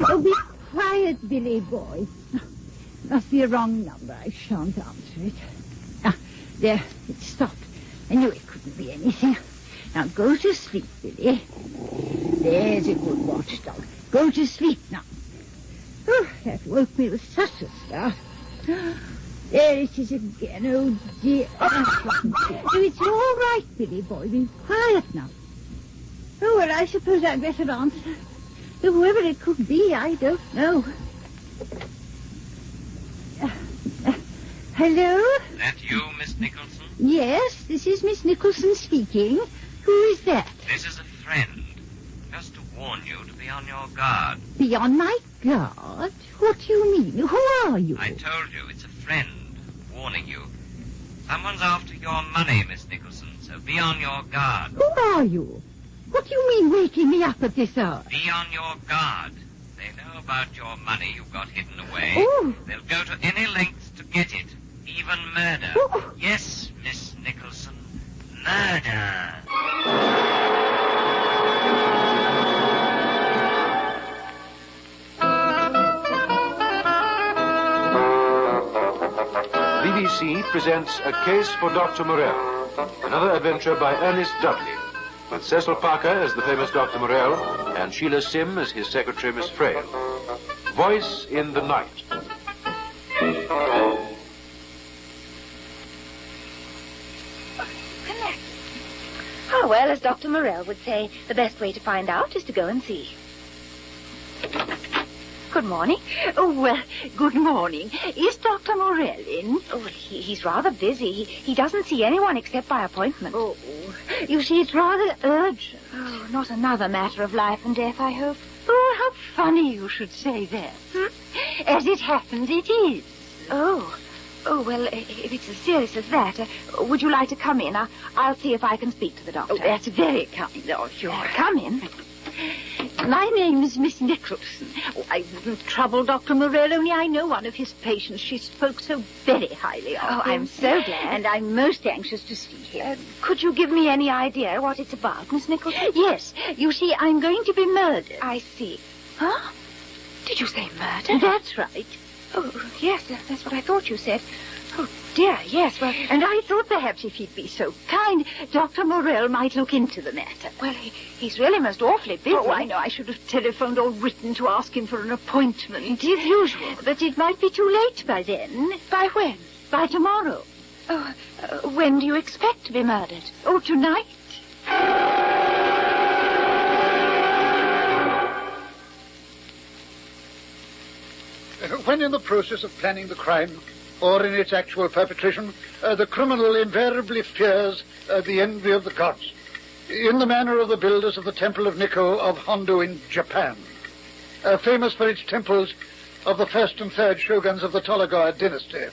Oh, be quiet, Billy boy. Must be a wrong number. I shan't answer it. Ah, there, it stopped. I knew it couldn't be anything. Now go to sleep, Billy. There's a good watchdog. Go to sleep now. Oh, that woke me with such a start. There it is again, oh dear. Oh, it's all right, Billy boy. Be quiet now. Oh, well, I suppose I'd better answer. Whoever it could be, I don't know. Hello? That you, Miss Nicholson? Yes, this is Miss Nicholson speaking. Who is that? This is a friend. Just to warn you to be on your guard. Be on my guard? What do you mean? Who are you? I told you, it's a friend warning you. Someone's after your money, Miss Nicholson, so be on your guard. Who are you? What do you mean waking me up at this hour? Be on your guard. They know about your money you've got hidden away. Oh. They'll go to any lengths to get it, even murder. Oh. Yes, Miss Nicholson, murder. BBC presents A Case for Dr. Morelle, another adventure by Ernest Dudley, with Cecil Parker as the famous Dr. Morelle and Sheila Sim as his secretary, Miss Frail. Voice in the Night. Oh, well, as Dr. Morelle would say, the best way to find out is to go and see. Good morning. Oh, well, good morning. Is Dr. Morelle in? Oh, he's rather busy. He doesn't see anyone except by appointment. Oh, you see, it's rather urgent. Oh, not another matter of life and death, I hope. Oh, how funny you should say that. As it happens, it is. Oh, well, if it's as serious as that, would you like to come in? I'll see if I can speak to the doctor. Oh, that's very kind of you. Come in. My name is Miss Nicholson. Oh, I wouldn't trouble Dr. Morelle, only I know one of his patients. She spoke so very highly of him. Oh, I'm so glad. And I'm most anxious to see him. Could you give me any idea what it's about, Miss Nicholson? Yes. You see, I'm going to be murdered. I see. Huh? Did you say murder? That's right. Oh, yes, that's what I thought you said. Oh, dear, yes, well... And I thought perhaps if he'd be so kind, Dr. Morelle might look into the matter. Well, he's really most awfully busy. Oh, I know. I should have telephoned or written to ask him for an appointment. It is usual. But it might be too late by then. By when? By tomorrow. Oh, when do you expect to be murdered? Oh, tonight. When in the process of planning the crime, or in its actual perpetration, the criminal invariably fears the envy of the gods, in the manner of the builders of the Temple of Nikko of Hondo in Japan, famous for its temples of the first and third shoguns of the Tokugawa dynasty.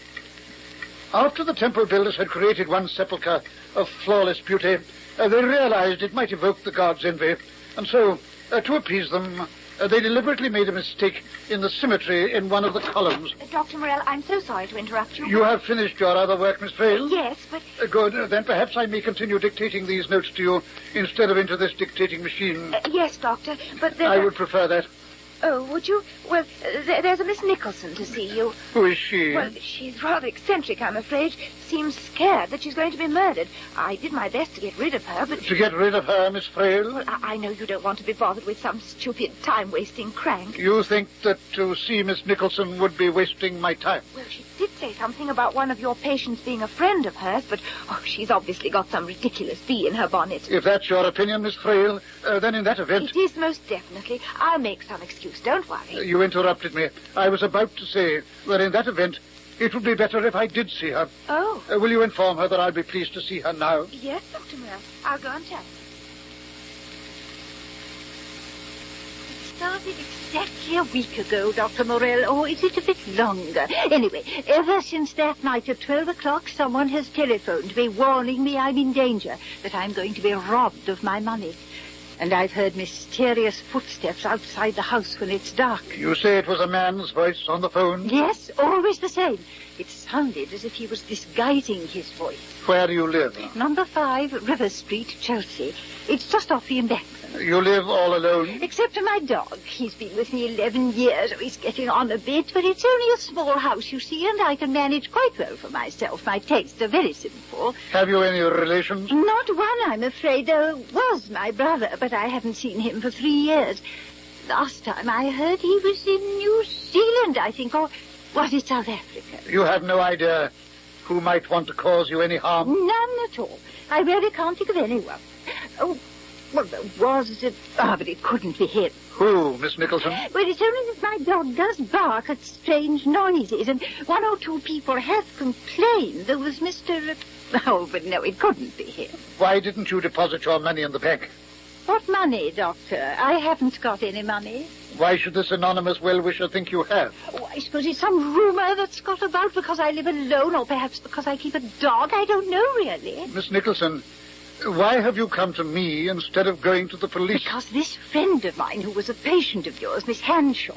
After the temple builders had created one sepulchre of flawless beauty, they realized it might evoke the gods' envy, and so, to appease them, they deliberately made a mistake in the symmetry in one of the columns. Dr. Morelle, I'm so sorry to interrupt you. You have finished your other work, Miss Frail? Yes, but... Good. Then perhaps I may continue dictating these notes to you instead of into this dictating machine. Yes, Doctor, but I would prefer that. Oh, would you? Well, there's a Miss Nicholson to see you. Who is she? Well, she's rather eccentric, I'm afraid. Seems scared that she's going to be murdered. I did my best to get rid of her, but... To get rid of her, Miss Frail? Well, I know you don't want to be bothered with some stupid, time-wasting crank. You think that to see Miss Nicholson would be wasting my time? Well, she did say something about one of your patients being a friend of hers, but she's obviously got some ridiculous bee in her bonnet. If that's your opinion, Miss Frail, then in that event... It is most definitely. I'll make some excuse, don't worry. You interrupted me. I was about to say that in that event, it would be better if I did see her. Oh. Will you inform her that I'll be pleased to see her now? Yes, Dr. Morelle. I'll go and tell her. It started exactly a week ago, Dr. Morelle, or is it a bit longer? Anyway, ever since that night at 12 o'clock, someone has telephoned me warning me I'm in danger, that I'm going to be robbed of my money. And I've heard mysterious footsteps outside the house when it's dark. You say it was a man's voice on the phone? Yes, always the same. It sounded as if he was disguising his voice. Where do you live? Number 5, River Street, Chelsea. It's just off the embankment. You live all alone? Except for my dog. He's been with me 11 years. Oh, he's getting on a bit, but it's only a small house, you see, and I can manage quite well for myself. My tastes are very simple. Have you any relations? Not one, I'm afraid. There was my brother, but I haven't seen him for 3 years. Last time I heard he was in New Zealand, I think, or was it South Africa? You have no idea who might want to cause you any harm? None at all. I really can't think of anyone. Oh, well, there was... but it couldn't be him. Who, Miss Nicholson? Well, it's only that my dog does bark at strange noises, and 1 or 2 people have complained. There was Mr... Oh, but no, it couldn't be him. Why didn't you deposit your money in the bank? What money, Doctor? I haven't got any money. Why should this anonymous well-wisher think you have? Oh, I suppose it's some rumor that's got about because I live alone, or perhaps because I keep a dog. I don't know, really. Miss Nicholson, why have you come to me instead of going to the police? Because this friend of mine who was a patient of yours, Miss Hanshaw...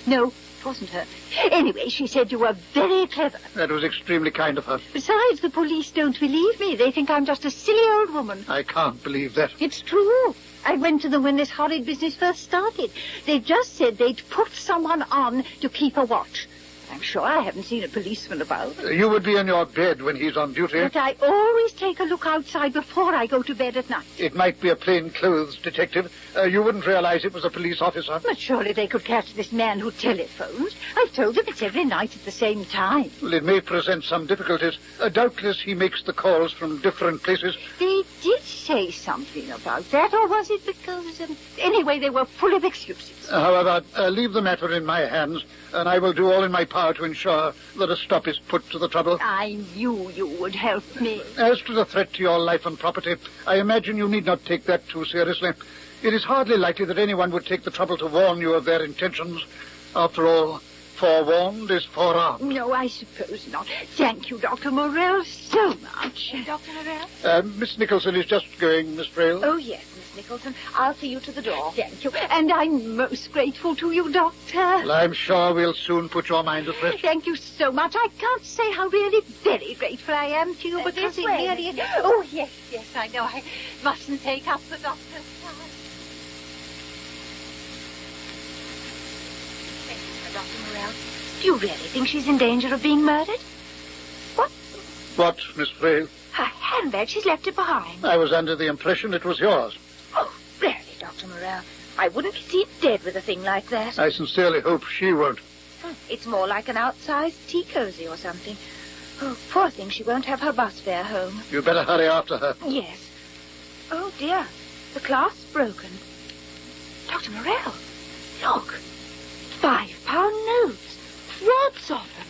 no, it wasn't her. Anyway, she said you were very clever. That was extremely kind of her. Besides, the police don't believe me. They think I'm just a silly old woman. I can't believe that. It's true. I went to them when this horrid business first started. They just said they'd put someone on to keep a watch. I'm sure I haven't seen a policeman about. You would be in your bed when he's on duty. But I always take a look outside before I go to bed at night. It might be a plainclothes detective. You wouldn't realize it was a police officer. But surely they could catch this man who telephones. I've told them it's every night at the same time. Well, it may present some difficulties. Doubtless he makes the calls from different places. They did say something about that, or was it because... anyway, they were full of excuses. However, leave the matter in my hands, and I will do all in my power to ensure that a stop is put to the trouble. I knew you would help me. As to the threat to your life and property, I imagine you need not take that too seriously. It is hardly likely that anyone would take the trouble to warn you of their intentions. After all, forewarned is forearmed. No, I suppose not. Thank you, Dr. Morelle, so much. Dr. Morelle? Miss Nicholson is just going, Miss Frail. Oh, yes, Miss Nicholson. I'll see you to the door. Thank you. And I'm most grateful to you, Doctor. Well, I'm sure we'll soon put your mind at rest. Thank you so much. I can't say how really very grateful I am to you, because it really... Oh, yes, I know. I mustn't take up the doctor's time. Dr. Morelle, do you really think she's in danger of being murdered? What? What, Miss Frail? Her handbag, she's left it behind. I was under the impression it was yours. Oh, really, Dr. Morelle? I wouldn't be seen dead with a thing like that. I sincerely hope she won't. It's more like an outsized tea cozy or something. Oh, poor thing, she won't have her bus fare home. You better hurry after her. Yes. Oh, dear. The clasp's broken. Dr. Morelle, look. £5 notes. Wads of them.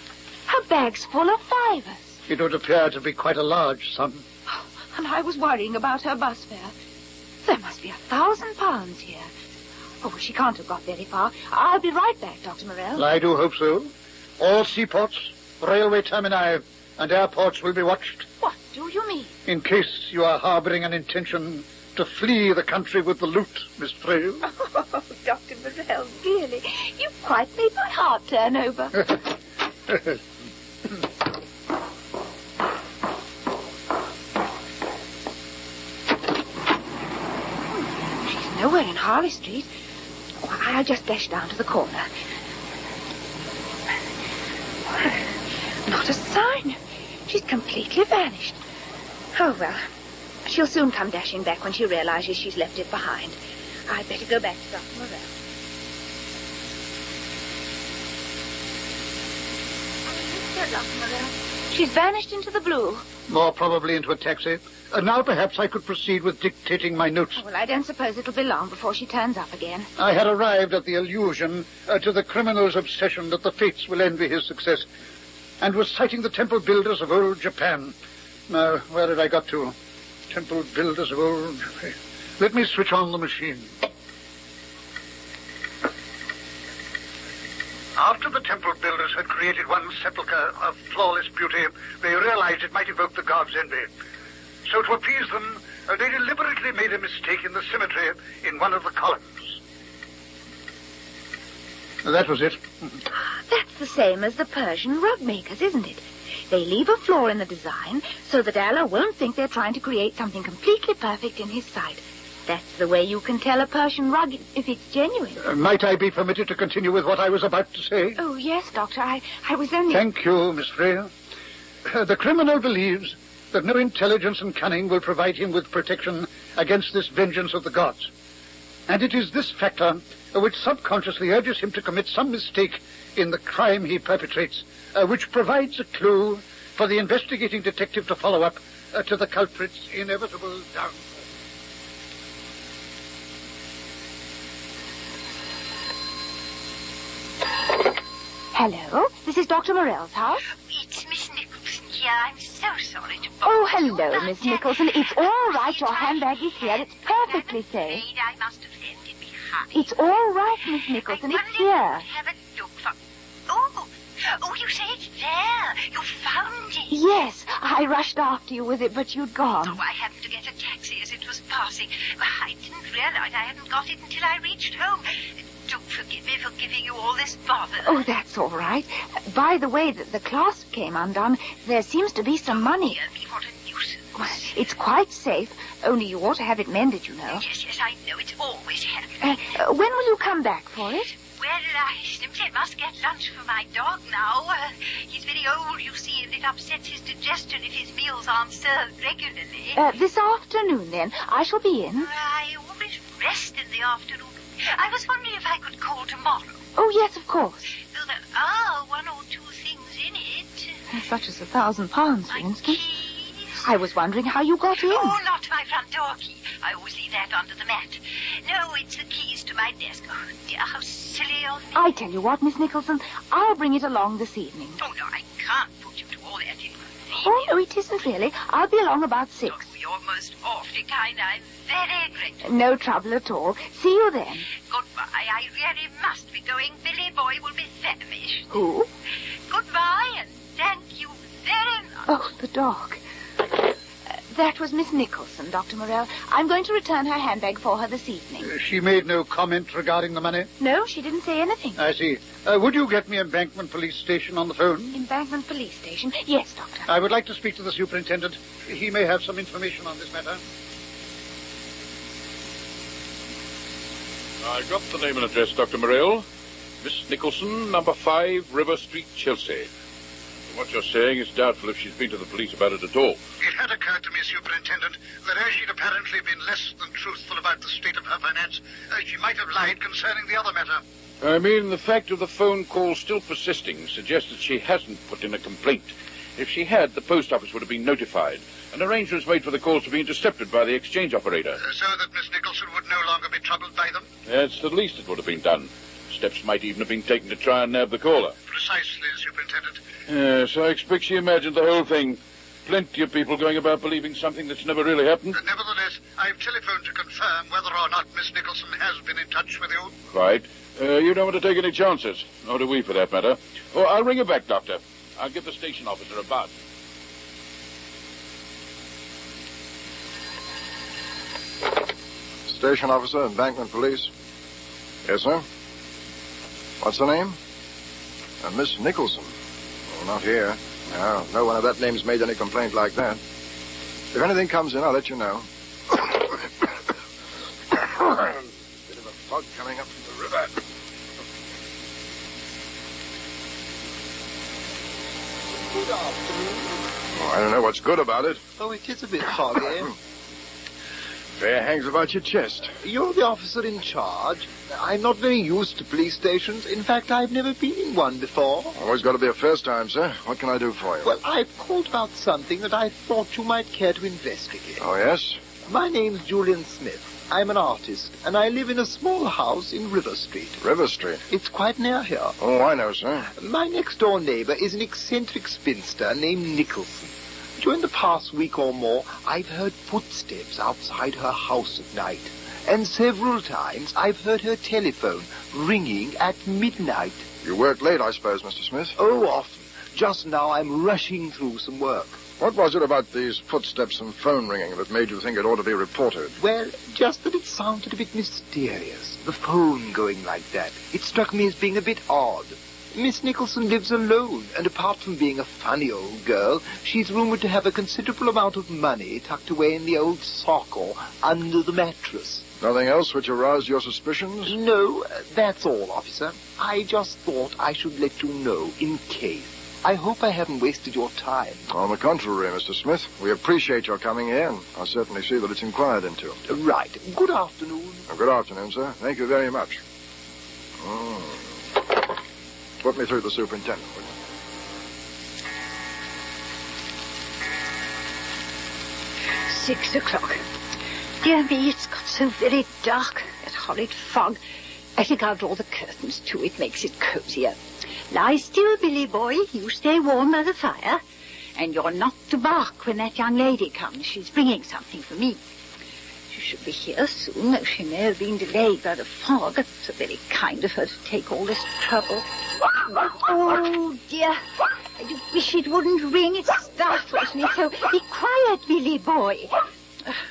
Her bag's full of fivers. It would appear to be quite a large sum. Oh, and I was worrying about her bus fare. There must be £1,000 here. Oh, she can't have got very far. I'll be right back, Dr. Morelle. Well, I do hope so. All seaports, railway termini, and airports will be watched. What do you mean? In case you are harboring an intention to flee the country with the loot, Miss Frail. Oh, Dr. Morelle, really? You've quite made my heart turn over. She's nowhere in Harley Street. Oh, I'll just dash down to the corner. Not a sign. She's completely vanished. Oh, well, she'll soon come dashing back when she realizes she's left it behind. I'd better go back to Dr. Morelle. Dr. Morelle. She's vanished into the blue. More probably into a taxi. Now perhaps I could proceed with dictating my notes. Oh, well, I don't suppose it'll be long before she turns up again. I had arrived at the illusion to the criminal's obsession that the fates will envy his success, and was citing the temple builders of old Japan. Now, where did I got to? Temple builders of old Japan. Let me switch on the machine. After the temple builders had created one sepulchre of flawless beauty, they realized it might evoke the gods' envy. So to appease them, they deliberately made a mistake in the symmetry in one of the columns. That was it. That's the same as the Persian rug makers, isn't it? They leave a flaw in the design so that Allah won't think they're trying to create something completely perfect in his sight. That's the way you can tell a Persian rug if it's genuine. Might I be permitted to continue with what I was about to say? Oh, yes, Doctor. I was only... Thank you, Miss Frail. The criminal believes that no intelligence and cunning will provide him with protection against this vengeance of the gods. And it is this factor which subconsciously urges him to commit some mistake in the crime he perpetrates, which provides a clue for the investigating detective to follow up to the culprit's inevitable downfall. Hello, this is Dr. Morelle's house. It's Miss Nicholson here. I'm so sorry to bother Oh, you, hello, but, Miss Nicholson. It's all right. Your handbag is here. It's perfectly safe. I'm afraid I must have ended behind. It's all right, Miss Nicholson. It's here. Have a look for... Oh, you say it's there. You found it. Yes, I rushed after you with it, but you'd gone. Oh, I happened to get a taxi as it was passing. I didn't realize I hadn't got it until I reached home. Don't forgive me for giving you all this bother. Oh, that's all right. By the way, the clasp came undone. There seems to be some money. Dear me, what a nuisance. Well, it's quite safe, only you ought to have it mended, you know. Yes, I know. It's always happening. When will you come back for it? Well, I simply must get lunch for my dog now. He's very old, you see, and it upsets his digestion if his meals aren't served regularly. This afternoon, then. I shall be in. I always rest in the afternoon. I was wondering if I could call tomorrow. Oh, yes, of course. Though there are one or two things in it. Such as £1,000, for My instance. keys. I was wondering how you got in. Oh, not my front door key. I always leave that under the mat. No, it's the keys to my desk. Oh, dear, how silly of me. I tell you what, Miss Nicholson, I'll bring it along this evening. Oh, no, I can't put you to all that inconvenience. Oh, no, it isn't really. I'll be along about 6. Oh, you're most awfully kind. I'm very grateful. No trouble at all. See you then. Goodbye. I really must be going. Billy Boy will be famished. Who? Goodbye, and thank you very much. Oh, the dog. That was Miss Nicholson, Dr. Morelle. I'm going to return her handbag for her this evening. She made no comment regarding the money? No, she didn't say anything. I see. Would you get me Embankment Police Station on the phone? Embankment Police Station? Yes, Doctor. I would like to speak to the superintendent. He may have some information on this matter. I got the name and address, Dr. Morelle. Miss Nicholson, number 5, River Street, Chelsea. From what you're saying, it's doubtful if she's been to the police about it at all. It had occurred to me, Superintendent, that as she'd apparently been less than truthful about the state of her finance, she might have lied concerning the other matter. I mean, the fact of the phone call still persisting suggests that she hasn't put in a complaint. If she had, the post office would have been notified, and arrangements made for the calls to be intercepted by the exchange operator. So that Miss Nicholson would no longer be troubled by them? That's the least that would have been done. Steps might even have been taken to try and nab the caller. Precisely, Superintendent. Yes, I expect she imagined the whole thing. Plenty of people going about believing something that's never really happened. Nevertheless, I've telephoned to confirm whether or not Miss Nicholson has been in touch with you. Quite. You don't want to take any chances. Nor do we, for that matter. Oh, I'll ring her back, Doctor. I'll give the station officer a buzz. Station officer, Embankment Police. Yes, sir. What's the name? Miss Nicholson. Oh, not here. No one of that name's made any complaint like that. If anything comes in, I'll let you know. Bit of a fog coming up from the river. Good afternoon. Oh, I don't know what's good about it. Oh, it is a bit foggy. Fair hangs about your chest. You're the officer in charge. I'm not very used to police stations. In fact, I've never been in one before. Always got to be a first time, sir. What can I do for you? Well, I've called about something that I thought you might care to investigate. Oh, yes? My name's Julian Smith. I'm an artist, and I live in a small house in River Street. River Street? It's quite near here. Oh, I know, sir. My next-door neighbor is an eccentric spinster named Nicholson. During the past week or more, I've heard footsteps outside her house at night. And several times I've heard her telephone ringing at midnight. You work late, I suppose, Mr. Smith? Oh, often. Just now I'm rushing through some work. What was it about these footsteps and phone ringing that made you think it ought to be reported? Well, just that it sounded a bit mysterious. The phone going like that. It struck me as being a bit odd. Miss Nicholson lives alone, and apart from being a funny old girl, she's rumoured to have a considerable amount of money tucked away in the old sock or under the mattress. Nothing else which aroused your suspicions? No, that's all, officer. I just thought I should let you know, in case. I hope I haven't wasted your time. On the contrary, Mr. Smith, we appreciate your coming here, and I'll certainly see that it's inquired into. Right. Good afternoon. Good afternoon, sir. Thank you very much. Put me through the superintendent, will you? 6 o'clock. Dear me, it's got so very dark, that horrid fog. I think I'll draw the curtains, too. It makes it cozier. Lie still, Billy boy. You stay warm by the fire. And you're not to bark when that young lady comes. She's bringing something for me. She should be here soon, though she may have been delayed by the fog. It's so very kind of her to take all this trouble. Oh, dear. I do wish it wouldn't ring. It startles me so. Be quiet, Billy boy.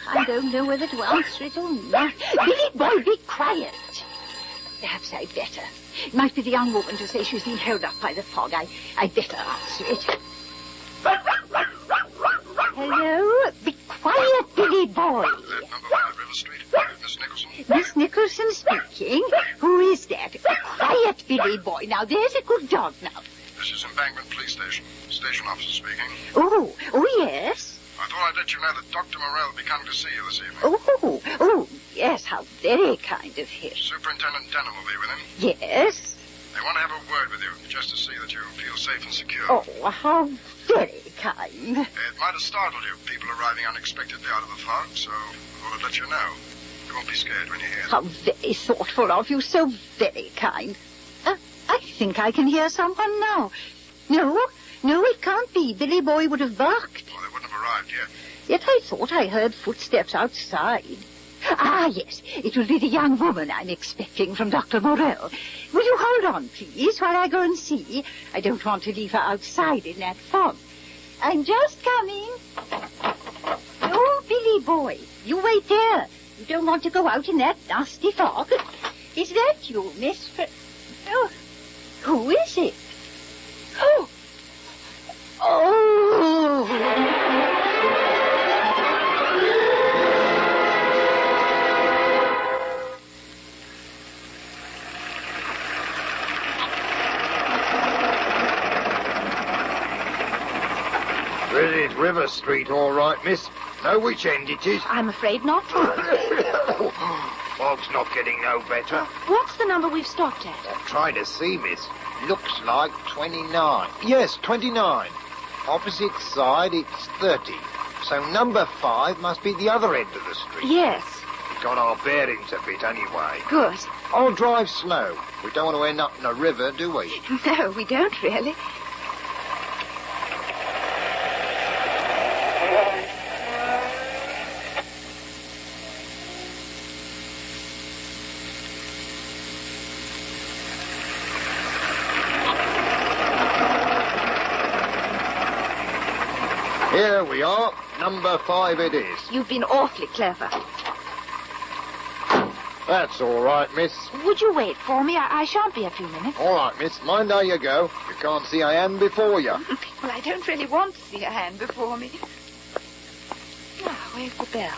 I don't know whether to answer it or not. Billy boy, be quiet. Perhaps I'd better. It might be the young woman to say she's been held up by the fog. I'd better answer it. Hello? Be quiet, Billy boy. Number 5 River Street. Miss Nicholson? Miss Nicholson speaking. Who is that? Quiet, Billy boy. Now, there's a good dog now. This is Embankment Police Station. Station officer speaking. Oh, yes. I thought I'd let you know that Dr. Morelle will be coming to see you this evening. Oh, yes, how very kind of him. Superintendent Denham will be with him. Yes? They want to have a word with you, just to see that you feel safe and secure. Oh, how very kind. It might have startled you, people arriving unexpectedly out of the fog, so I thought I'd let you know. You won't be scared when you hear How very thoughtful of you, so very kind. I think I can hear someone now. No, it can't be. Billy boy would have barked. Oh, they wouldn't have arrived yet. Yet I thought I heard footsteps outside. Ah, yes, it will be the young woman I'm expecting from Dr. Morelle. Will you hold on, please, while I go and see? I don't want to leave her outside in that fog. I'm just coming. Oh, Billy boy, you wait there. You don't want to go out in that nasty fog. Is that you, Miss... Oh, who is it? Oh! This is River Street, all right, miss. Know which end it is? I'm afraid not. Fog's not getting no better. What's the number we've stopped at? I'm trying to see, miss. Looks like 29. Yes, 29. Opposite side, it's 30. So number 5 must be the other end of the street. Yes. We've got our bearings a bit anyway. Good. I'll drive slow. We don't want to end up in a river, do we? No, we don't really. Here we are. Number 5 it is. You've been awfully clever. That's all right, miss. Would you wait for me? I shan't be a few minutes. All right, miss. Mind how you go. You can't see a hand before you. Well, I don't really want to see a hand before me. Now, where's the bell?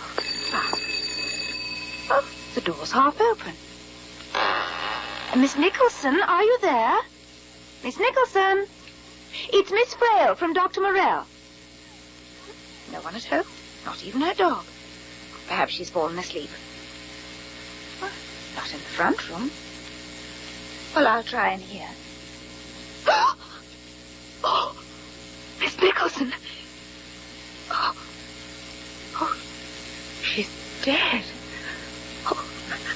Oh, the door's half open. Miss Nicholson, are you there? Miss Nicholson? It's Miss Frail from Dr. Morelle. No one at home, not even her dog. Perhaps she's fallen asleep. Well, not in the front room. Well, I'll try in here. Oh, Miss Nicholson. Oh, she's dead. Oh,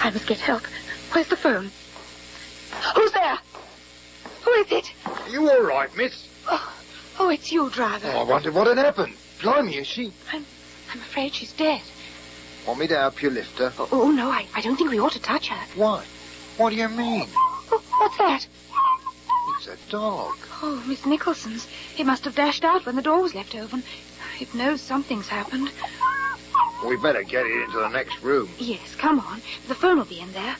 I must get help. Where's the phone? Who's there? Who is it? Are you all right, miss? Oh, it's you, driver. Oh, I wondered what had happened. Blimey, is she? I'm afraid she's dead. Want me to help you lift her? Oh, no, I don't think we ought to touch her. Why? What do you mean? Oh, what's that? It's a dog. Oh, Miss Nicholson's. It must have dashed out when the door was left open. It knows something's happened. We better get it into the next room. Yes, come on. The phone will be in there.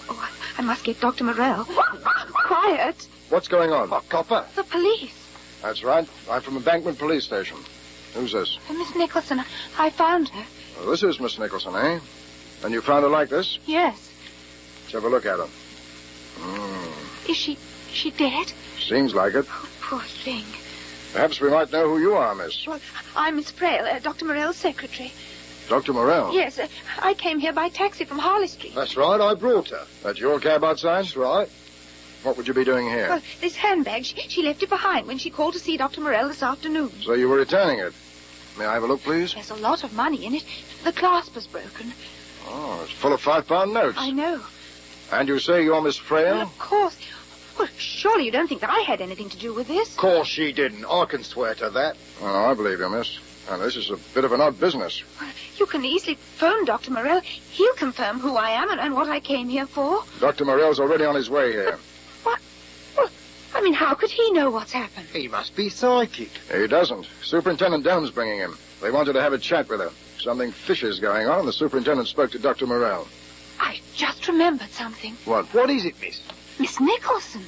Oh, I must get Dr. Morelle. Quiet. What's going on? What, copper? The police. That's right. I'm from Embankment Police Station. Who's this? Miss Nicholson. I found her. Well, this is Miss Nicholson, eh? And you found her like this? Yes. Let's have a look at her. Is she dead? Seems like it. Oh, poor thing. Perhaps we might know who you are, miss. Well, I'm Miss Frail, Dr. Morelle's secretary. Dr. Morelle? Yes, I came here by taxi from Harley Street. That's right, I brought her. That's your cab outside? That's right. What would you be doing here? Well, this handbag, she left it behind when she called to see Dr. Morelle this afternoon. So you were returning it. May I have a look, please? There's a lot of money in it. The clasp was broken. Oh, it's full of £5 notes. I know. And you say you're Miss Frail? Well, of course. Well, surely you don't think that I had anything to do with this? Of course she didn't. I can swear to that. Oh, I believe you, miss. And this is a bit of an odd business. Well, you can easily phone Dr. Morelle. He'll confirm who I am and what I came here for. Dr. Morelle's already on his way here. What? Well, I mean, how could he know what's happened? He must be psychic. He doesn't. Superintendent Dunham's bringing him. They wanted to have a chat with her. Something fishy's going on, and the superintendent spoke to Dr. Morelle. I just remembered something. What? What is it, miss? Miss Nicholson.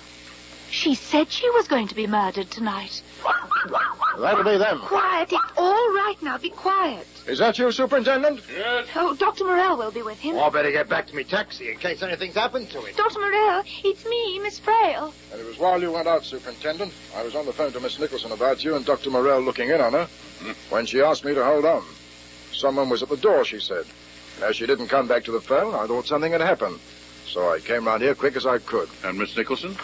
She said she was going to be murdered tonight. That'll be them. Quiet. It's all right now. Be quiet. Is that you, Superintendent? Yes. Oh, Dr. Morelle will be with him. I better get back to me taxi in case anything's happened to it. Dr. Morelle, it's me, Miss Frail. And it was while you went out, Superintendent. I was on the phone to Miss Nicholson about you and Dr. Morelle looking in on her. When she asked me to hold on. Someone was at the door, she said. And as she didn't come back to the phone, I thought something had happened. So I came round here quick as I could. And Miss Nicholson?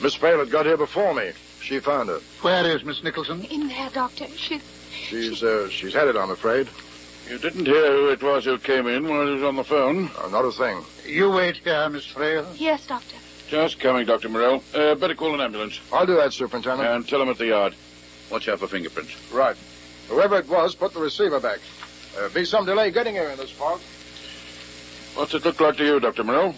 Miss Frail had got here before me. She found her. Where is Miss Nicholson? In there, Doctor. She's had it, I'm afraid. You didn't hear who it was who came in while he was on the phone? Oh, not a thing. You wait here, Miss Frail. Yes, Doctor. Just coming, Dr. Morelle. Better call an ambulance. I'll do that, Superintendent. And tell him at the yard. Watch out for fingerprints. Right. Whoever it was, put the receiver back. Be some delay getting here in this fog. What's it look like to you, Dr. Morelle?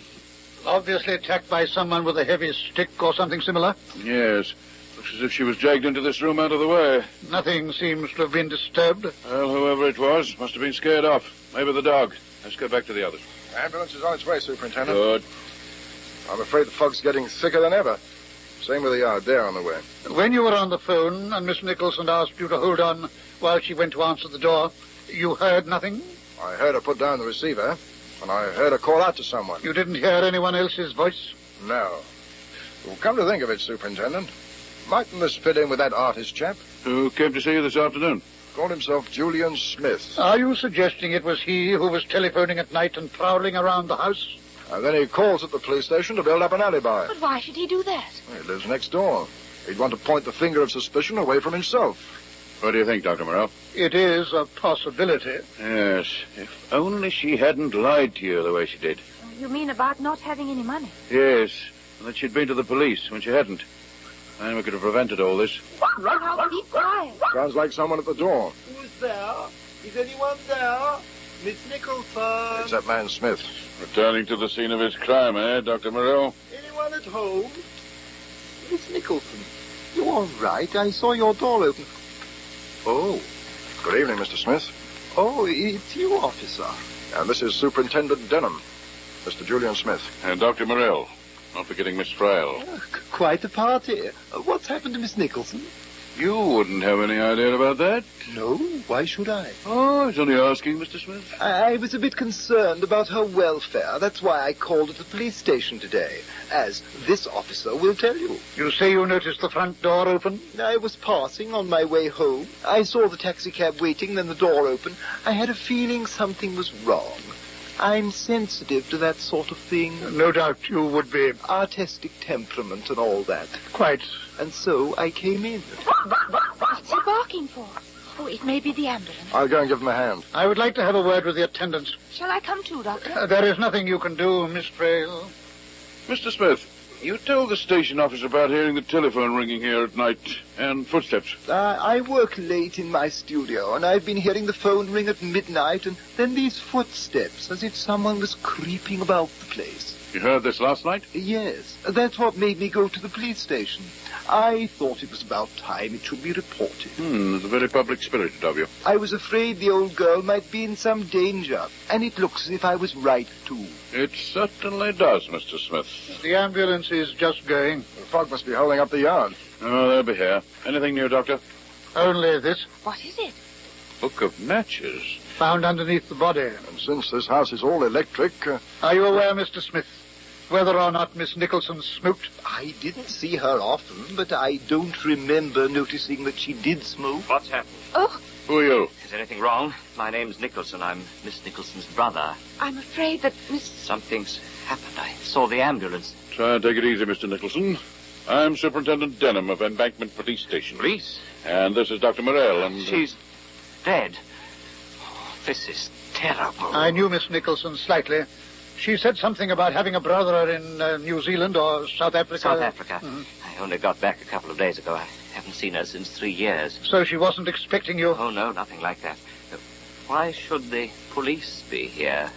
Obviously attacked by someone with a heavy stick or something similar. Yes. Looks as if she was dragged into this room out of the way. Nothing seems to have been disturbed. Well, whoever it was must have been scared off. Maybe the dog. Let's go back to the others. Ambulance is on its way, Superintendent. Good. I'm afraid the fog's getting thicker than ever. Same with the yard. They're on the way. When you were on the phone and Miss Nicholson asked you to hold on while she went to answer the door, you heard nothing? I heard her put down the receiver, and I heard her call out to someone. You didn't hear anyone else's voice? No. Well, come to think of it, Superintendent, mightn't this fit in with that artist chap? Who came to see you this afternoon? Called himself Julian Smith. Are you suggesting it was he who was telephoning at night and prowling around the house? And then he calls at the police station to build up an alibi. But why should he do that? He lives next door. He'd want to point the finger of suspicion away from himself. What do you think, Dr. Morelle? It is a possibility. Yes. If only she hadn't lied to you the way she did. You mean about not having any money? Yes. And that she'd been to the police when she hadn't. And we could have prevented all this. Now, be quiet. Sounds like someone at the door. Who's there? Is anyone there? Miss Nicholson. It's that man Smith. Returning to the scene of his crime, eh, Dr. Morelle? Anyone at home? Miss Nicholson, you all right? I saw your door open. Oh. Good evening, Mr. Smith. Oh, it's you, officer. And this is Superintendent Denham, Mr. Julian Smith. And Dr. Morelle. Not forgetting Miss Frail. Quite a party. What's happened to Miss Nicholson? You wouldn't have any idea about that? No, why should I? Oh, I was only asking, Mr. Smith. I was a bit concerned about her welfare. That's why I called at the police station today, as this officer will tell you. You say you noticed the front door open? I was passing on my way home. I saw the taxicab waiting, then the door open. I had a feeling something was wrong. I'm sensitive to that sort of thing. No doubt you would be. Artistic temperament and all that. Quite. And so I came in. What's he barking for? Oh, it may be the ambulance. I'll go and give him a hand. I would like to have a word with the attendant. Shall I come too, Doctor? There is nothing you can do, Miss Frail. Mr. Smith, you told the station office about hearing the telephone ringing here at night and footsteps. I work late in my studio, and I've been hearing the phone ring at midnight, and then these footsteps, as if someone was creeping about the place. You heard this last night? Yes, that's what made me go to the police station. I thought it was about time it should be reported. It's very public-spirited of you. I was afraid the old girl might be in some danger, and it looks as if I was right, too. It certainly does, Mr. Smith. The ambulance is just going. fog must be holding up the yard. Oh, they'll be here. Anything new, Doctor? Only this, What is it? Book of matches. found underneath the body. And since this house is all electric, Are you aware, Mr. Smith, whether or not Miss Nicholson smoked? I didn't see her often, but I don't remember noticing that she did smoke. What's happened? Oh, Who are you? Is anything wrong? My name's Nicholson. I'm Miss Nicholson's brother. I'm afraid that Miss... Something's happened. I saw the ambulance. Try and take it easy, Mr. Nicholson. I'm Superintendent Denham of Embankment Police Station. Police? And this is Dr. Morelle, and... She's dead. Oh, this is terrible. I knew Miss Nicholson slightly. She said something about having a brother in New Zealand or South Africa. South Africa. Mhm. I only got back a couple of days ago. I haven't seen her since 3 years. So she wasn't expecting you? Oh, no, nothing like that. Why should the police be here?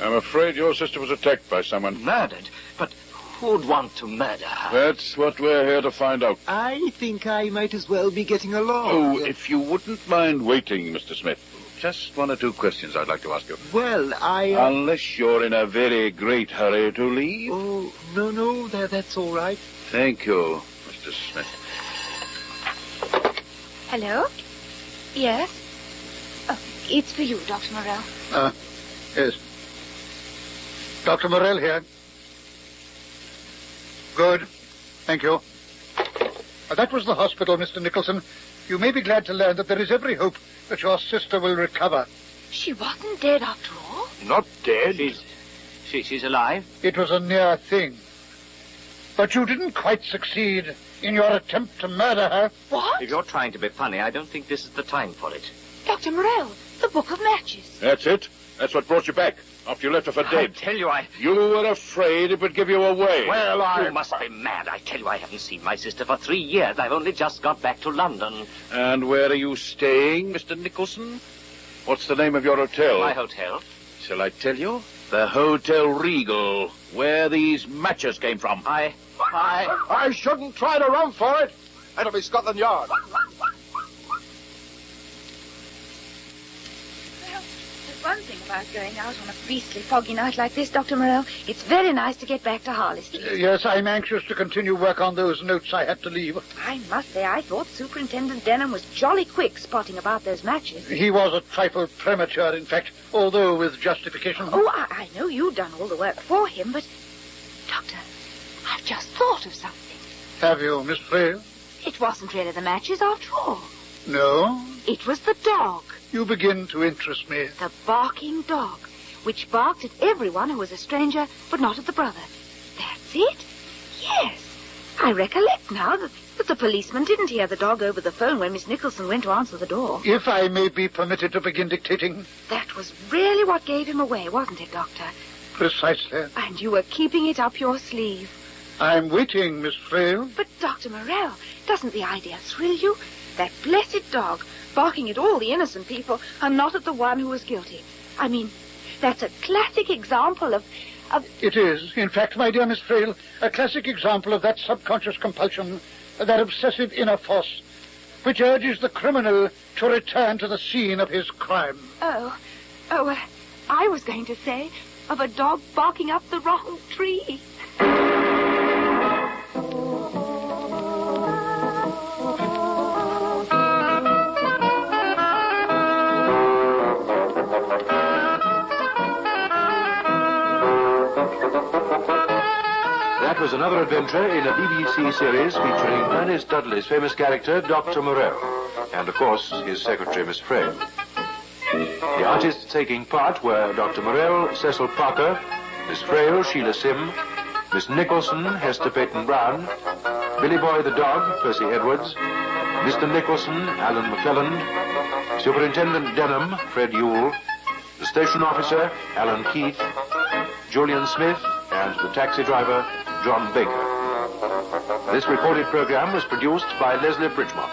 I'm afraid your sister was attacked by someone. Murdered? But who'd want to murder her? That's what we're here to find out. I think I might as well be getting along. Oh, if you wouldn't mind waiting, Mr. Smith. Just one or two questions I'd like to ask you. Well, Unless you're in a very great hurry to leave. Oh, no, that's all right. Thank you, Mr. Smith. Hello? Yes? Oh, it's for you, Dr. Morelle. Yes. Dr. Morelle here. Good. Thank you. That was the hospital, Mr. Nicholson. You may be glad to learn that there is every hope that your sister will recover. She wasn't dead after all. Not dead? She's alive? It was a near thing. But you didn't quite succeed in your attempt to murder her. What? If you're trying to be funny, I don't think this is the time for it. Dr. Morelle, the book of matches. That's it. That's what brought you back. After you left her for I dead. tell you, You were afraid it would give you away. Well, you must be mad. I tell you, I haven't seen my sister for 3 years. I've only just got back to London. And where are you staying, Mr. Nicholson? What's the name of your hotel? My hotel? Shall I tell you? The Hotel Regal, where these matches came from. I shouldn't try to run for it. That'll be Scotland Yard. Well, there's one thing about going out on a beastly foggy night like this, Dr. Morelle. It's very nice to get back to Harley Street. Yes, I'm anxious to continue work on those notes I had to leave. I must say, I thought Superintendent Denham was jolly quick spotting about those matches. He was a trifle premature, in fact, although with justification. Oh, I know you've done all the work for him, but... Doctor, I've just thought of something. Have you, Miss Frail? It wasn't really the matches after all. No? It was the dog. You begin to interest me. The barking dog, which barked at everyone who was a stranger, but not at the brother. That's it? Yes. I recollect now that the policeman didn't hear the dog over the phone when Miss Nicholson went to answer the door. If I may be permitted to begin dictating. That was really what gave him away, wasn't it, Doctor? Precisely. And you were keeping it up your sleeve. I'm waiting, Miss Frail. But, Dr. Morelle, doesn't the idea thrill you? That blessed dog barking at all the innocent people and not at the one who was guilty. I mean, that's a classic example of... It is. In fact, my dear Miss Frail, a classic example of that subconscious compulsion, that obsessive inner force, which urges the criminal to return to the scene of his crime. I was going to say, of a dog barking up the wrong tree. That was another adventure in a BBC series featuring Ernest Dudley's famous character, Dr. Morelle, and, of course, his secretary, Miss Frail. The artists taking part were Dr. Morelle, Cecil Parker, Miss Frail, Sheila Sim, Miss Nicholson, Hester Peyton Brown, Billy Boy the dog, Percy Edwards, Mr. Nicholson, Alan McClelland, Superintendent Denham, Fred Yule, the station officer, Alan Keith, Julian Smith, and the taxi driver, John Baker. This recorded program was produced by Leslie Bridgemont.